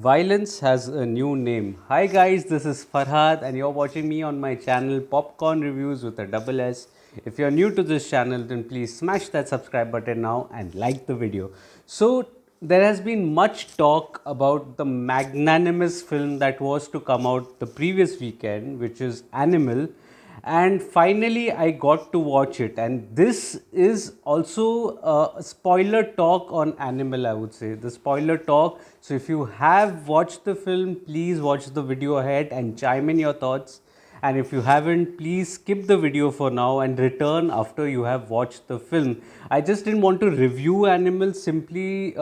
Violence has a new name. Hi guys, this is Farhad and you're watching me on my channel Popcorn Reviews with a double S. If you're new to this channel, then please smash that subscribe button now and like the video. So, there has been much talk about the magnanimous film that was to come out the previous weekend, which is Animal, and finally I got to watch it. And this is also a spoiler talk on Animal, I would say the spoiler talk. So if you have watched the film, please watch the video ahead and chime in your thoughts, and if you haven't, please skip the video for now and return after you have watched the film. I just didn't want to review Animal simply,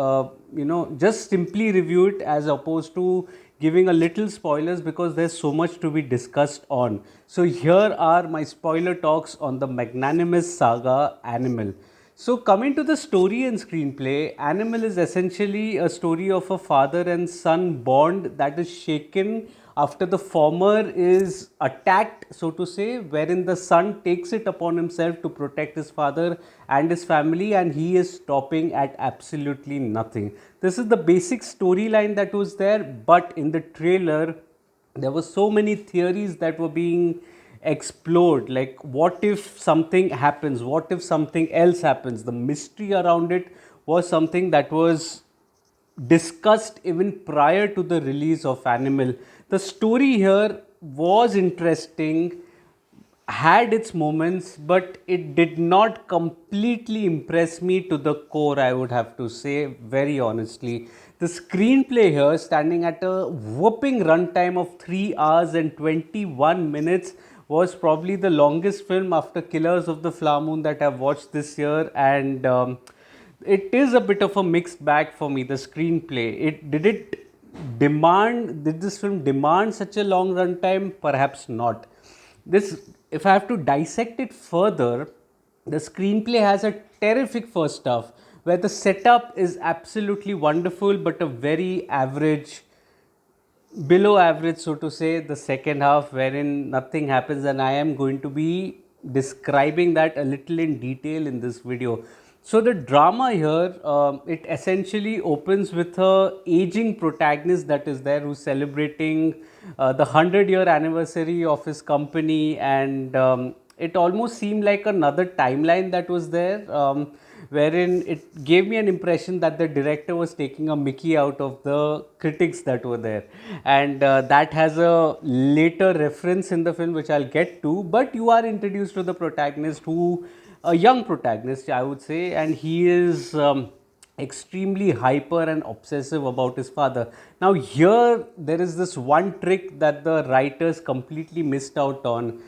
just simply review it as opposed to giving a little spoilers, because there's so much to be discussed on. So here are my spoiler talks on the magnanimous saga Animal. So, coming to the story and screenplay, Animal is essentially a story of a father and son bond that is shaken after the former is attacked, so to say, wherein the son takes it upon himself to protect his father and his family, and he is stopping at absolutely nothing. This is the basic storyline that was there, but in the trailer, there were so many theories that were being explored, like what if something happens, what if something else happens. The mystery around it was something that was discussed even prior to the release of Animal. The story here was interesting, had its moments, but it did not completely impress me to the core, I would have to say, very honestly. The screenplay here, standing at a whopping runtime of 3 hours and 21 minutes, was probably the longest film after Killers of the Flower Moon that I've watched this year, and it is a bit of a mixed bag for me. The screenplay, did this film demand such a long runtime? Perhaps not. This, if I have to dissect it further, the screenplay has a terrific first half where the setup is absolutely wonderful, but a very average, below average, so to say, the second half, wherein nothing happens, and I am going to be describing that a little in detail in this video. So the drama here, it essentially opens with a aging protagonist that is there, who's celebrating the 100-year anniversary of his company, and it almost seemed like another timeline that was there, wherein it gave me an impression that the director was taking a mickey out of the critics that were there, and that has a later reference in the film which I'll get to. But you are introduced to the protagonist, who, a young protagonist, I would say, and he is extremely hyper and obsessive about his father. Now here there is this one trick that the writers completely missed out on.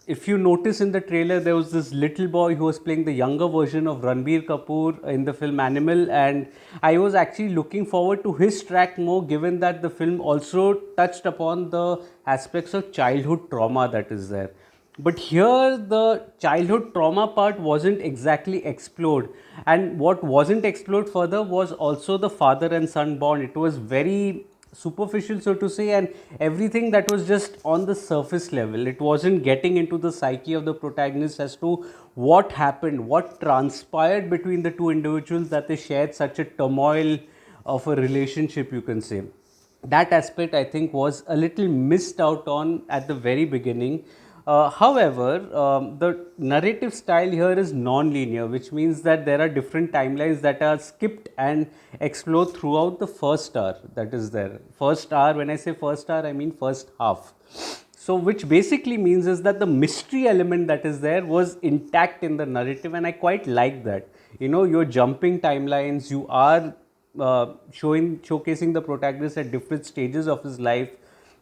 If you notice in the trailer, there was this little boy who was playing the younger version of Ranbir Kapoor in the film Animal, and I was actually looking forward to his track more, given that the film also touched upon the aspects of childhood trauma that is there. But here, the childhood trauma part wasn't exactly explored, and what wasn't explored further was also the father and son bond. It was very superficial, so to say, and everything that was just on the surface level. It wasn't getting into the psyche of the protagonist as to what happened, what transpired between the two individuals, that they shared such a turmoil of a relationship, you can say. That aspect, I think, was a little missed out on at the very beginning. However, the narrative style here is non-linear, which means that there are different timelines that are skipped and explored throughout the first hour that is there. First hour, when I say first hour, I mean first half. So, which basically means is that the mystery element that is there was intact in the narrative, and I quite like that. You know, you're jumping timelines, you are showcasing the protagonist at different stages of his life,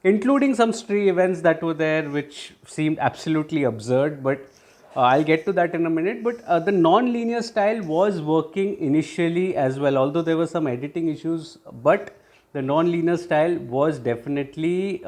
including some stray events that were there which seemed absolutely absurd, but I'll get to that in a minute. But the non-linear style was working initially as well, although there were some editing issues, but the non-linear style was definitely,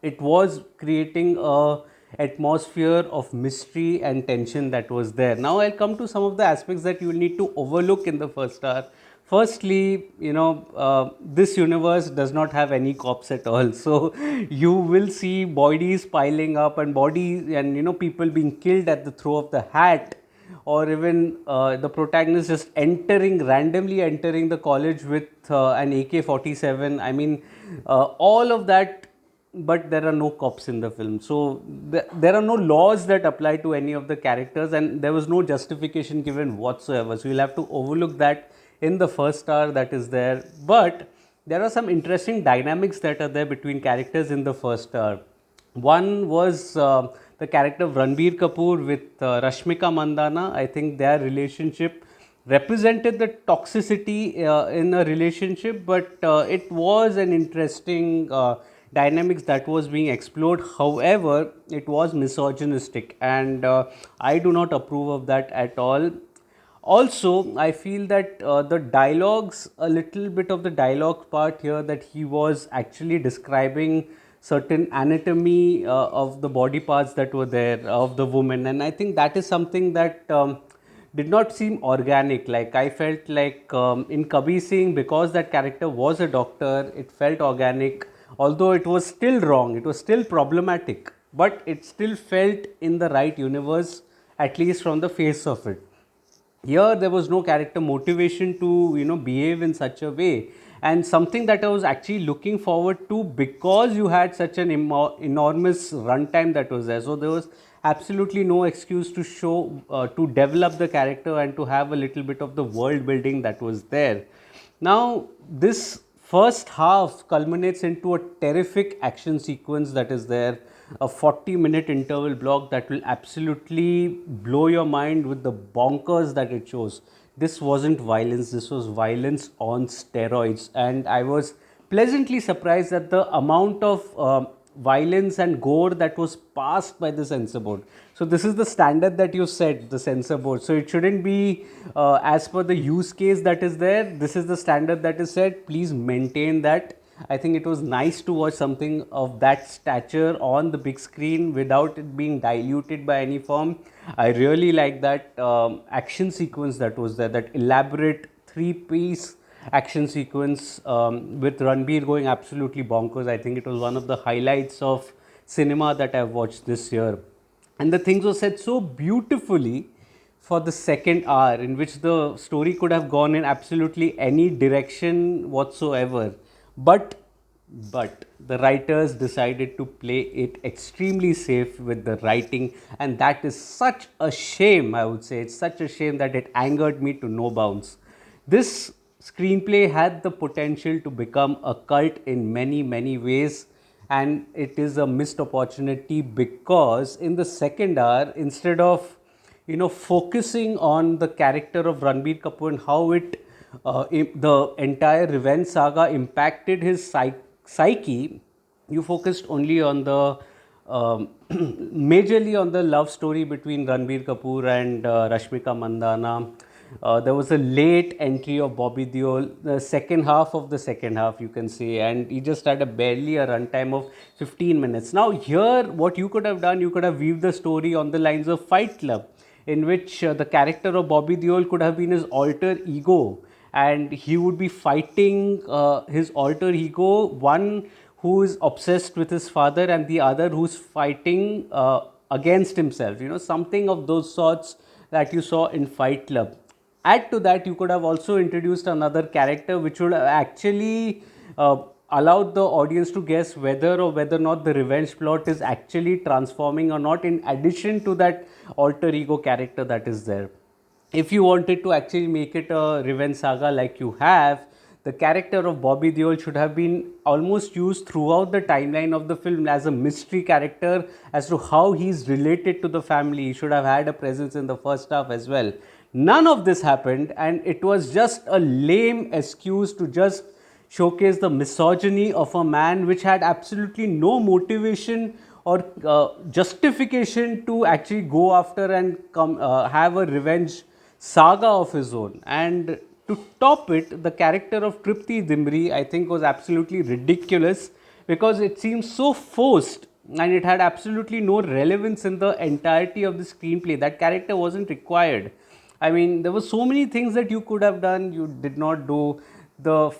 it was creating a atmosphere of mystery and tension that was there. Now I'll come to some of the aspects that you will need to overlook in the first hour. Firstly, this universe does not have any cops at all. So you will see bodies piling up and bodies, and people being killed at the throw of the hat, or even the protagonist just randomly entering the college with an AK-47. I mean, all of that, but there are no cops in the film. So there are no laws that apply to any of the characters, and there was no justification given whatsoever. So you'll have to overlook that in the first hour that is there. But there are some interesting dynamics that are there between characters in the first hour. One was the character of Ranbir Kapoor with Rashmika Mandana. I think their relationship represented the toxicity in a relationship, but it was an interesting dynamics that was being explored. However, it was misogynistic, and I do not approve of that at all. Also, I feel that the dialogues, a little bit of the dialogue part here, that he was actually describing certain anatomy of the body parts that were there of the woman, and I think that is something that did not seem organic. Like, I felt like in Kabir Singh, because that character was a doctor, it felt organic, although it was still wrong, it was still problematic, but it still felt in the right universe, at least from the face of it. Here there was no character motivation to behave in such a way, and something that I was actually looking forward to, because you had such an enormous runtime that was there. So there was absolutely no excuse to show to develop the character and to have a little bit of the world building that was there. Now this first half culminates into a terrific action sequence that is there, a 40-minute interval block that will absolutely blow your mind with the bonkers that it shows. This wasn't violence, this was violence on steroids, and I was pleasantly surprised at the amount of violence and gore that was passed by the censor board. So this is the standard that you set, the censor board. So it shouldn't be as per the use case that is there. This is the standard that is set. Please maintain that. I think it was nice to watch something of that stature on the big screen without it being diluted by any form. I really like that action sequence that was there, that elaborate three-piece action sequence with Ranbir going absolutely bonkers. I think it was one of the highlights of cinema that I've watched this year. And the things were said so beautifully for the second hour, in which the story could have gone in absolutely any direction whatsoever. But the writers decided to play it extremely safe with the writing, and that is such a shame. I would say it's such a shame that it angered me to no bounds. This screenplay had the potential to become a cult in many ways, and it is a missed opportunity, because in the second hour, instead of focusing on the character of Ranbir Kapoor and how the entire revenge saga impacted his psyche, you focused only on the majorly on the love story between Ranbir Kapoor and Rashmika Mandana. There was a late entry of Bobby Deol, the second half of the second half, you can say, and he just had barely a runtime of 15 minutes. Now, here, what you could have done, you could have weaved the story on the lines of Fight Club, in which the character of Bobby Deol could have been his alter ego, and he would be fighting his alter ego, one who is obsessed with his father and the other who's fighting against himself, something of those sorts that you saw in Fight Club. Add to that, you could have also introduced another character which would have actually allowed the audience to guess whether or not the revenge plot is actually transforming or not, in addition to that alter ego character that is there. If you wanted to actually make it a revenge saga like you have, the character of Bobby Deol should have been almost used throughout the timeline of the film as a mystery character as to how he's related to the family. He should have had a presence in the first half as well. None of this happened, and it was just a lame excuse to just showcase the misogyny of a man which had absolutely no motivation or justification to actually go after and have a revenge saga of his own. And to top it, the character of Tripti Dimri, I think, was absolutely ridiculous, because it seems so forced and it had absolutely no relevance in the entirety of the screenplay. That character wasn't required. I mean, there were so many things that you could have done, you did not do. The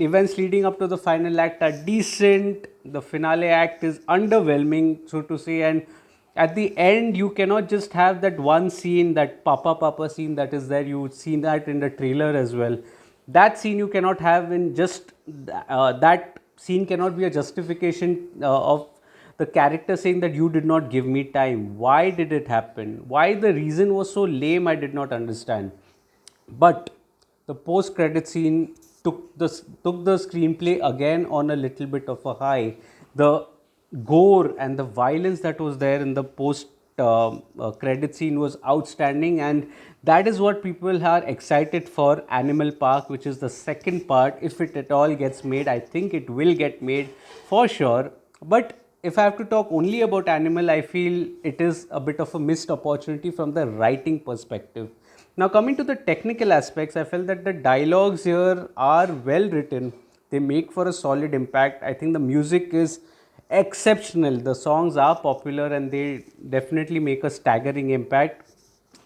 events leading up to the final act are decent. The finale act is underwhelming, so to say, and at the end you cannot just have that one scene, that papa papa scene that is there. You seen that in the trailer as well. That scene you cannot have in just that scene cannot be a justification of the character saying that you did not give me time. Why did it happen? Why the reason was so lame, I did not understand. But the post credit scene took the screenplay again on a little bit of a high. The gore and the violence that was there in the post credit scene was outstanding, and that is what people are excited for Animal Park, which is the second part. If it at all gets made, I think it will get made for sure. But if I have to talk only about Animal, I feel it is a bit of a missed opportunity from the writing perspective. Now, coming to the technical aspects, I felt that the dialogues here are well written. They make for a solid impact. I think the music is exceptional. The songs are popular and they definitely make a staggering impact.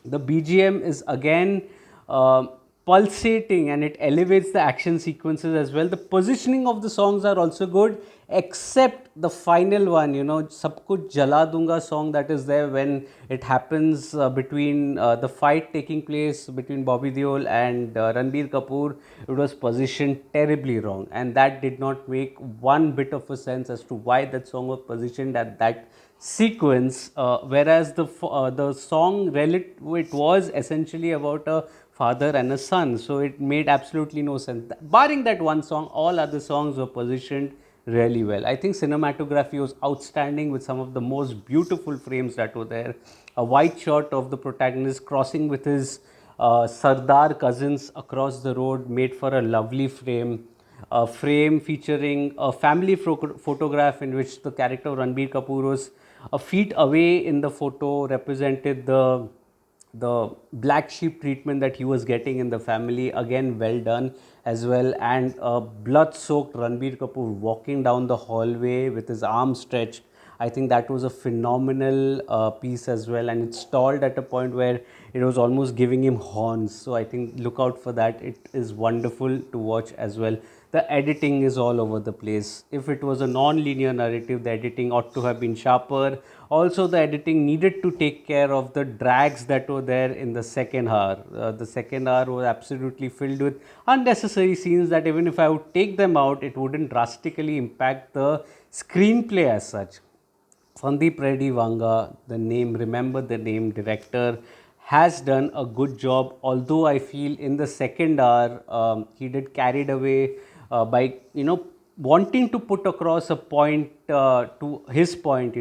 The BGM is again uh, pulsating and it elevates the action sequences as well. The positioning of the songs are also good, except the final one, Sab Kuch Jala Dunga song that is there when it happens between the fight taking place between Bobby Deol and Ranbir Kapoor. It was positioned terribly wrong, and that did not make one bit of a sense as to why that song was positioned at that sequence, whereas the song it was essentially about a father and a son, so it made absolutely no sense. Barring that one song, all other songs were positioned really well. I think cinematography was outstanding with some of the most beautiful frames that were there. A wide shot of the protagonist crossing with his Sardar cousins across the road made for a lovely frame. A frame featuring a family photograph in which the character of Ranbir Kapoor was a feet away in the photo, represented the black sheep treatment that he was getting in the family. Again, well done as well. And a blood soaked Ranbir Kapoor walking down the hallway with his arms stretched. I think that was a phenomenal piece as well, and it stalled at a point where it was almost giving him horns. So I think look out for that. It is wonderful to watch as well. The editing is all over the place. If it was a non-linear narrative, the editing ought to have been sharper. Also, the editing needed to take care of the drags that were there in the second hour. The second hour was absolutely filled with unnecessary scenes that even if I would take them out, it wouldn't drastically impact the screenplay as such. Sandeep Reddy Vanga, the name, remember the name, director, has done a good job. Although I feel in the second hour he did carried away by wanting to put across a point to his point.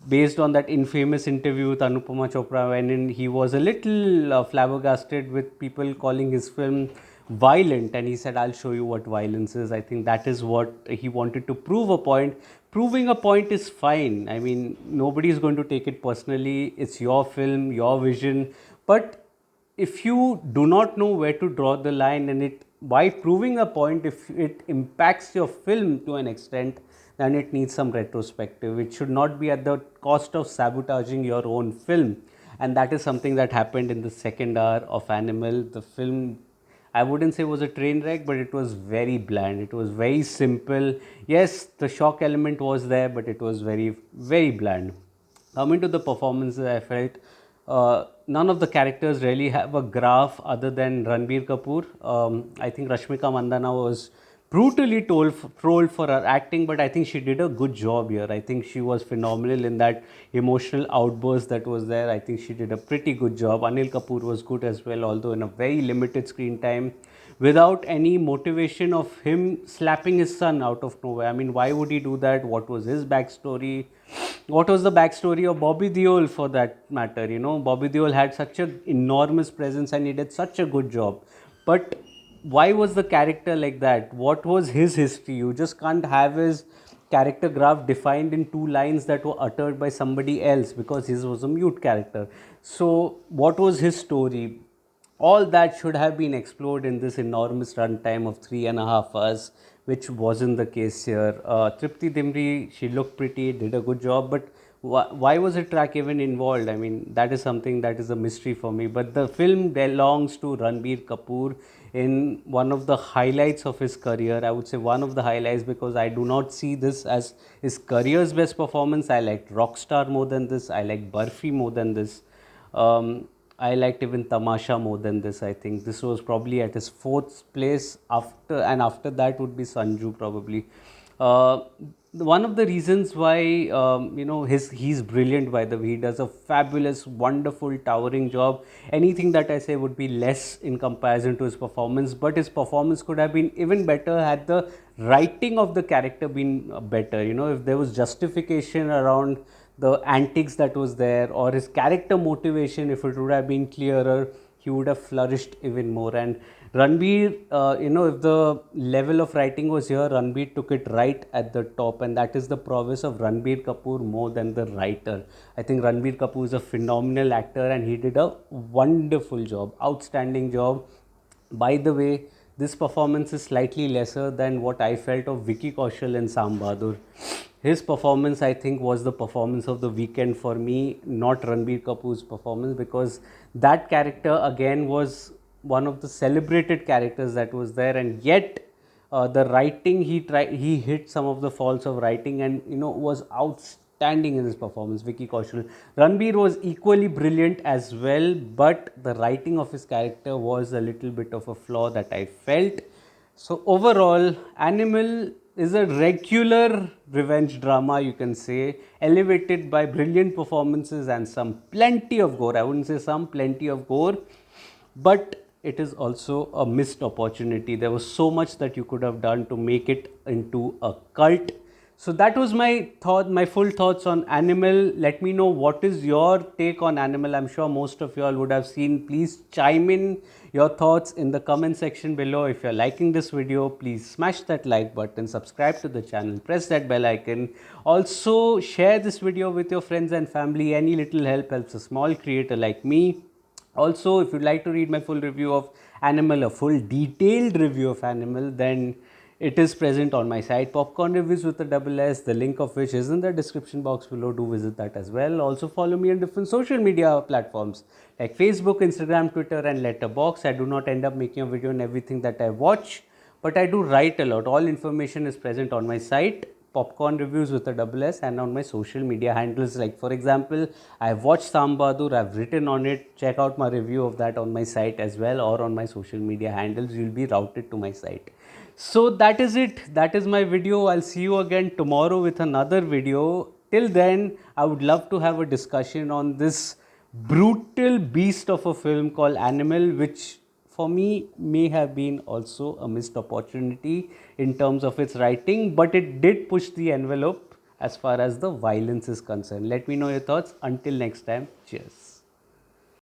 Based on that infamous interview with Anupama Chopra, when he was a little flabbergasted with people calling his film violent, and he said, I'll show you what violence is. I think that is what he wanted to prove a point. Proving a point is fine. I mean, nobody is going to take it personally. It's your film, your vision. But if you do not know where to draw the line, and it by proving a point, if it impacts your film to an extent, then it needs some retrospective. It should not be at the cost of sabotaging your own film. And that is something that happened in the second hour of Animal. The film, I wouldn't say it was a train wreck, but it was very bland. It was very simple. Yes, the shock element was there, but it was very, very bland. Coming to the performances, I felt none of the characters really have a graph other than Ranbir Kapoor. I think Rashmika Mandana was brutally trolled for her acting, but I think she did a good job here. I think she was phenomenal in that emotional outburst that was there. I think she did a pretty good job. Anil Kapoor was good as well, although in a very limited screen time, without any motivation of him slapping his son out of nowhere. I mean, why would he do that? What was his backstory? What was the backstory of Bobby Deol for that matter? Bobby Deol had such an enormous presence and he did such a good job. But why was the character like that? What was his history? You just can't have his character graph defined in two lines that were uttered by somebody else, because his was a mute character. So, what was his story? All that should have been explored in this enormous runtime of 3.5 hours, which wasn't the case here. Tripti Dimri, she looked pretty, did a good job, but Why was a track even involved? I mean, that is something that is a mystery for me. But the film belongs to Ranbir Kapoor in one of the highlights of his career. I would say one of the highlights, because I do not see this as his career's best performance. I liked Rockstar more than this. I like Barfi more than this. I liked even Tamasha more than this. I think this was probably at his fourth place after, and after that would be Sanju probably. Uh, One of the reasons why he's brilliant, by the way. He does a fabulous, wonderful, towering job. Anything that I say would be less in comparison to his performance, but his performance could have been even better had the writing of the character been better. You know, if there was justification around the antics that was there, or his character motivation, if it would have been clearer, he would have flourished even more. And Ranbir, if the level of writing was here, Ranbir took it right at the top, and that is the prowess of Ranbir Kapoor more than the writer. I think Ranbir Kapoor is a phenomenal actor, and he did a wonderful job, outstanding job. By the way, this performance is slightly lesser than what I felt of Vicky Kaushal in Sam Bahadur. His performance, I think, was the performance of the weekend for me, not Ranbir Kapoor's performance, because that character again was one of the celebrated characters that was there, and yet the writing, he hit some of the faults of writing, and was outstanding in his performance. Vicky Kaushal, Ranbir was equally brilliant as well, but the writing of his character was a little bit of a flaw that I felt. So overall, Animal is a regular revenge drama, you can say, elevated by brilliant performances and some plenty of gore. I wouldn't say some, plenty of gore, but it is also a missed opportunity. There was so much that you could have done to make it into a cult. So that was my thought, my full thoughts on Animal. Let me know what is your take on Animal. I'm sure most of you all would have seen. Please chime in your thoughts in the comment section below. If you're liking this video, please smash that like button, subscribe to the channel, press that bell icon. Also share this video with your friends and family. Any little help helps a small creator like me. Also, if you'd like to read my full review of Animal, a full detailed review of Animal, then it is present on my site, Popcorn Reviews with a double S, the link of which is in the description box below. Do visit that as well. Also follow me on different social media platforms like Facebook, Instagram, Twitter and Letterboxd. I do not end up making a video on everything that I watch, but I do write a lot. All information is present on my site, Popcorn Reviews with a double S, and on my social media handles. Like for example, I've watched Sam Bahadur, I've written on it. Check out my review of that on my site as well, or on my social media handles. You'll be routed to my site. So that is it. That is my video. I'll see you again tomorrow with another video. Till then, I would love to have a discussion on this brutal beast of a film called Animal, which for me may have been also a missed opportunity in terms of its writing, but it did push the envelope as far as the violence is concerned. Let me know your thoughts. Until next time, cheers.